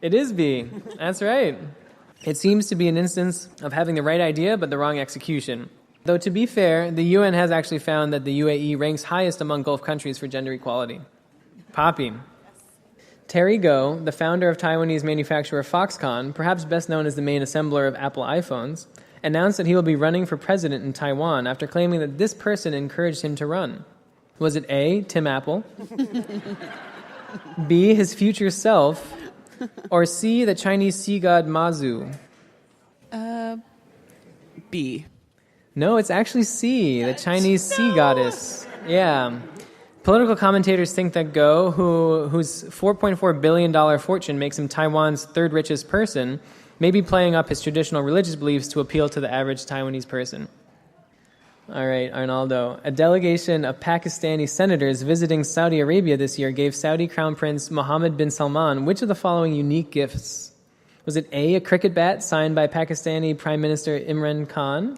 It is B. That's right. It seems to be an instance of having the right idea but the wrong execution. Though to be fair, the UN has actually found that the UAE ranks highest among Gulf countries for gender equality. Poppy. Terry Goh, the founder of Taiwanese manufacturer Foxconn, perhaps best known as the main assembler of Apple iPhones, announced that he will be running for president in Taiwan after claiming that this person encouraged him to run. Was it A, Tim Apple, B, his future self, or C, the Chinese sea god Mazu? B. No, it's actually C, the Chinese sea goddess. Yeah. Political commentators think that Goh, whose $4.4 billion fortune makes him Taiwan's third richest person, may be playing up his traditional religious beliefs to appeal to the average Taiwanese person. All right, Arnaldo. A delegation of Pakistani senators visiting Saudi Arabia this year gave Saudi Crown Prince Mohammed bin Salman which of the following unique gifts? Was it A, a cricket bat signed by Pakistani Prime Minister Imran Khan,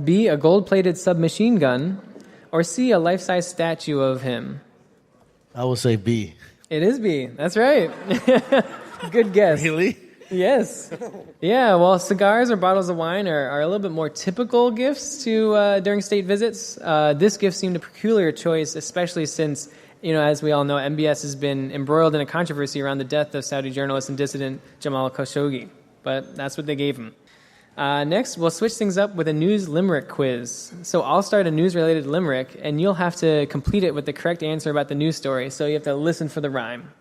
B, a gold-plated submachine gun, or C, a life-size statue of him? I would say B. It is B. That's right. Good guess. Really? Yes. Yeah, well, cigars or bottles of wine are a little bit more typical gifts to during state visits. This gift seemed a peculiar choice, especially since, as we all know, MBS has been embroiled in a controversy around the death of Saudi journalist and dissident Jamal Khashoggi. But that's what they gave him. Next, we'll switch things up with a news limerick quiz. So I'll start a news-related limerick, and you'll have to complete it with the correct answer about the news story, so you have to listen for the rhyme.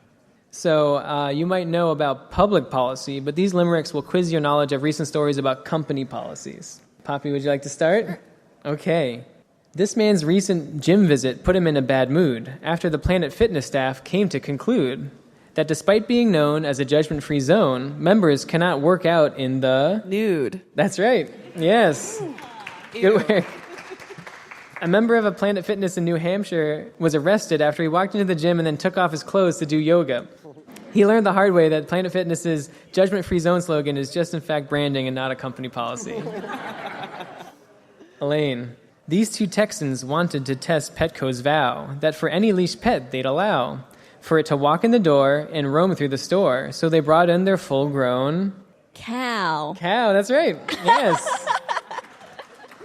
So you might know about public policy, but these limericks will quiz your knowledge of recent stories about company policies. Poppy, would you like to start? Okay. This man's recent gym visit put him in a bad mood after the Planet Fitness staff came to conclude that despite being known as a judgment-free zone, members cannot work out in the... nude. That's right. Yes. Good work. A member of a Planet Fitness in New Hampshire was arrested after he walked into the gym and then took off his clothes to do yoga. He learned the hard way that Planet Fitness's judgment-free zone slogan is just in fact branding and not a company policy. Elaine. These two Texans wanted to test Petco's vow that for any leash pet they'd allow for it to walk in the door and roam through the store. So they brought in their full-grown... Cow. Cow, that's right. Yes.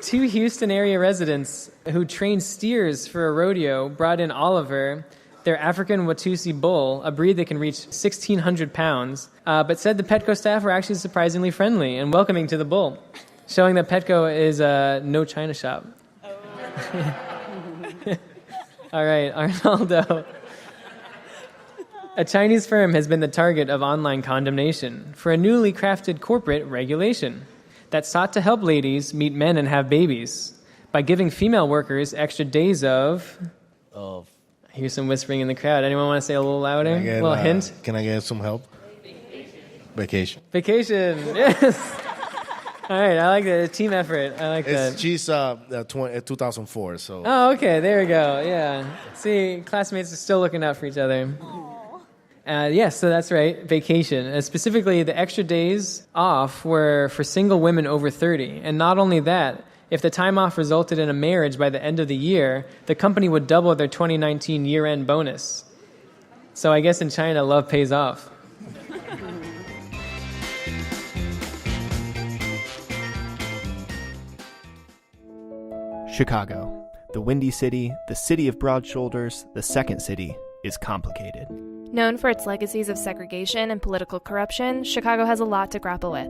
Two Houston area residents who trained steers for a rodeo brought in Oliver, their African Watusi bull, a breed that can reach 1,600 pounds, but said the Petco staff were actually surprisingly friendly and welcoming to the bull, showing that Petco is a no China shop. Oh. All right, Arnaldo. A Chinese firm has been the target of online condemnation for a newly crafted corporate regulation that sought to help ladies meet men and have babies by giving female workers extra days of... I hear some whispering in the crowd. Anyone want to say a little louder? A little hint? Can I get some help? Vacation. Vacation, yes. All right, I like the team effort. I like that. She's 2004, so... Oh, okay, there we go, yeah. See, classmates are still looking out for each other. Yes, so that's right, vacation. Specifically, the extra days off were for single women over 30. And not only that, if the time off resulted in a marriage by the end of the year, the company would double their 2019 year-end bonus. So I guess in China, love pays off. Chicago, the Windy City, the city of broad shoulders, the second city, is complicated. Known for its legacies of segregation and political corruption, Chicago has a lot to grapple with.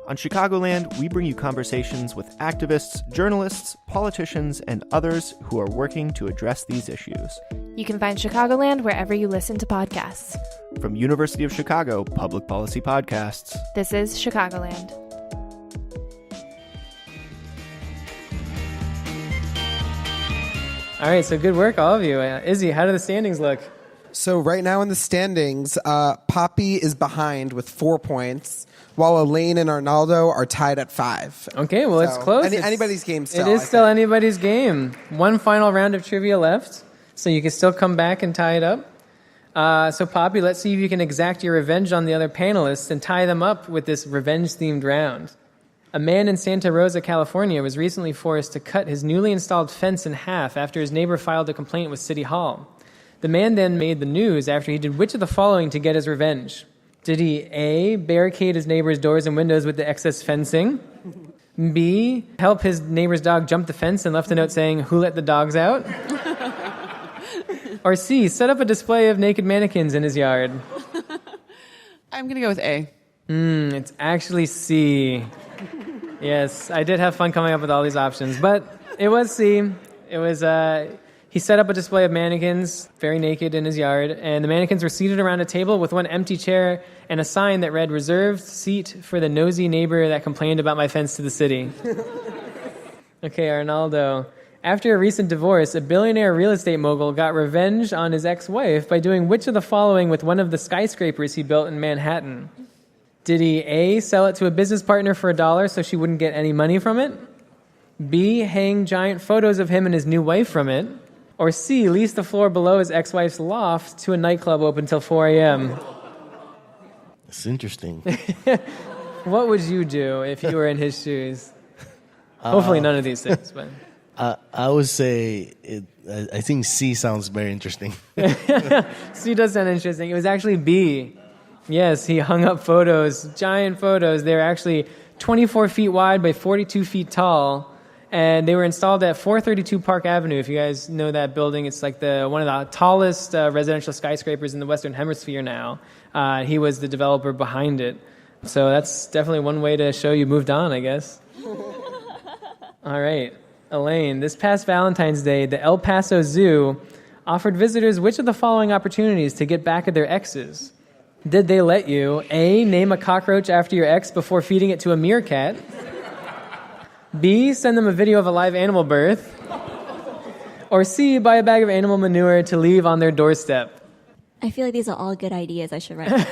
On Chicagoland, we bring you conversations with activists, journalists, politicians, and others who are working to address these issues. You can find Chicagoland wherever you listen to podcasts. From University of Chicago Public Policy Podcasts, this is Chicagoland. All right, so good work, all of you. Izzy, how do the standings look? So right now in the standings, Poppy is behind with 4 points, while Elaine and Arnaldo are tied at 5. Okay, well, it's close. Anybody's game still. It is still anybody's game. One final round of trivia left, so you can still come back and tie it up. So, Poppy, let's see if you can exact your revenge on the other panelists and tie them up with this revenge-themed round. A man in Santa Rosa, California, was recently forced to cut his newly installed fence in half after his neighbor filed a complaint with City Hall. The man then made the news after he did which of the following to get his revenge? Did he A, barricade his neighbor's doors and windows with the excess fencing? B, help his neighbor's dog jump the fence and left a note saying, "Who let the dogs out?" Or C, set up a display of naked mannequins in his yard? I'm going to go with A. It's actually C. Yes, I did have fun coming up with all these options, but it was C. It was, he set up a display of mannequins, very naked, in his yard, and the mannequins were seated around a table with one empty chair and a sign that read, "Reserved seat for the nosy neighbor that complained about my fence to the city." Okay, Arnaldo. After a recent divorce, a billionaire real estate mogul got revenge on his ex-wife by doing which of the following with one of the skyscrapers he built in Manhattan? Did he A, sell it to a business partner for $1 so she wouldn't get any money from it? B, hang giant photos of him and his new wife from it? Or C, lease the floor below his ex-wife's loft to a nightclub open till 4 a.m.? It's interesting. What would you do if you were in his shoes? Hopefully none of these things, but... I would say I think C sounds very interesting. C does sound interesting. It was actually B. Yes, he hung up photos, giant photos. They're actually 24 feet wide by 42 feet tall, and they were installed at 432 Park Avenue. If you guys know that building, it's like one of the tallest residential skyscrapers in the Western Hemisphere now. He was the developer behind it. So that's definitely one way to show you moved on, I guess. All right. Elaine, this past Valentine's Day, the El Paso Zoo offered visitors which of the following opportunities to get back at their exes? Did they let you A, name a cockroach after your ex before feeding it to a meerkat? B, send them a video of a live animal birth? Or C, buy a bag of animal manure to leave on their doorstep? I feel like these are all good ideas I should write down.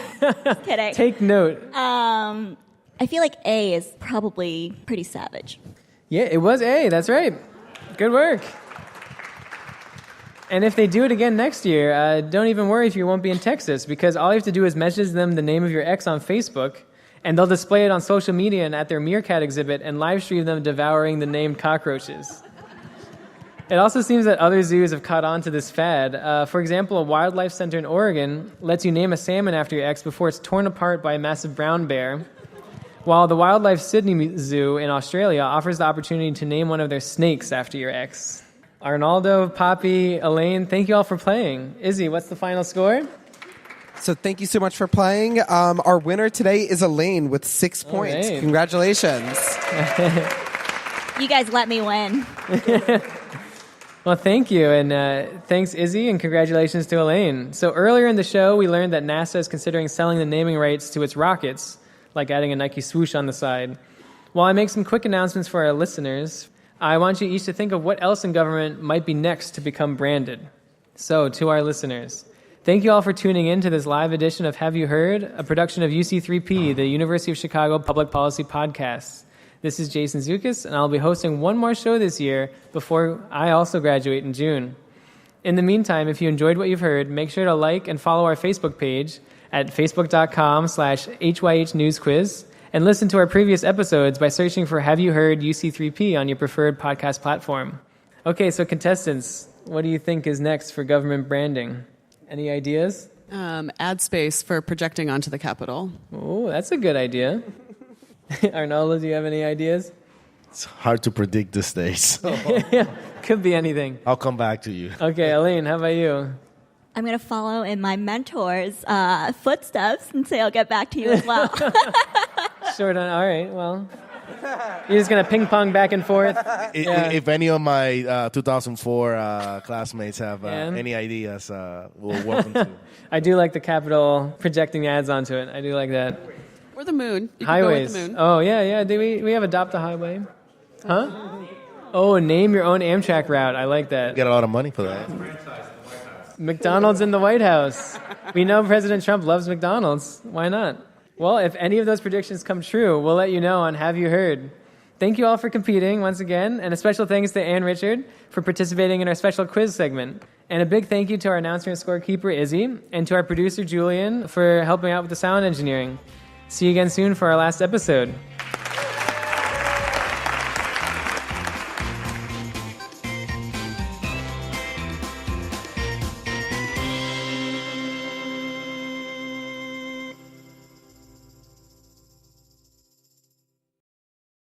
Just kidding. Take note. I feel like A is probably pretty savage. Yeah, it was A. That's right. Good work. And if they do it again next year, don't even worry if you won't be in Texas, because all you have to do is message them the name of your ex on Facebook, and they'll display it on social media and at their meerkat exhibit and live stream them devouring the named cockroaches. It also seems that other zoos have caught on to this fad. For example, a wildlife center in Oregon lets you name a salmon after your ex before it's torn apart by a massive brown bear, while the Wildlife Sydney Zoo in Australia offers the opportunity to name one of their snakes after your ex. Arnaldo, Poppy, Elaine, thank you all for playing. Izzy, what's the final score? So thank you so much for playing. Our winner today is Elaine with 6 points. right. Congratulations. You guys let me win. Well, thank you, and thanks, Izzy, and congratulations to Elaine. So earlier in the show, we learned that NASA is considering selling the naming rights to its rockets, like adding a Nike swoosh on the side. While I make some quick announcements for our listeners, I want you each to think of what else in government might be next to become branded. So, to our listeners, thank you all for tuning in to this live edition of Have You Heard, a production of UC3P, the University of Chicago Public Policy Podcast. This is Jason Zukus, and I'll be hosting one more show this year before I also graduate in June. In the meantime, if you enjoyed what you've heard, make sure to like and follow our Facebook page at facebook.com/HYH News Quiz, and listen to our previous episodes by searching for Have You Heard UC3P on your preferred podcast platform. Okay, so contestants, what do you think is next for government branding? Any ideas? Ad space for projecting onto the Capitol. Oh, that's a good idea. Arnaldo, do you have any ideas? It's hard to predict these days. So Could be anything. I'll come back to you. Okay, Elaine, how about you? I'm going to follow in my mentor's footsteps and say I'll get back to you as well. Short on. All right, well. You're just going to ping pong back and forth? If any of my 2004 classmates have any ideas, we'll welcome to. I do like the Capitol projecting ads onto it. I do like that. Or the moon. You Highways. Can go with the moon. Oh, yeah. Do we have Adopt a Highway? Huh? Oh, name your own Amtrak route. I like that. Get a lot of money for that. McDonald's in the White House. We know President Trump loves McDonald's. Why not? Well, if any of those predictions come true, we'll let you know on Have You Heard. Thank you all for competing once again, and a special thanks to Ann Richard for participating in our special quiz segment. And a big thank you to our announcer and scorekeeper, Izzy, and to our producer, Julian, for helping out with the sound engineering. See you again soon for our last episode.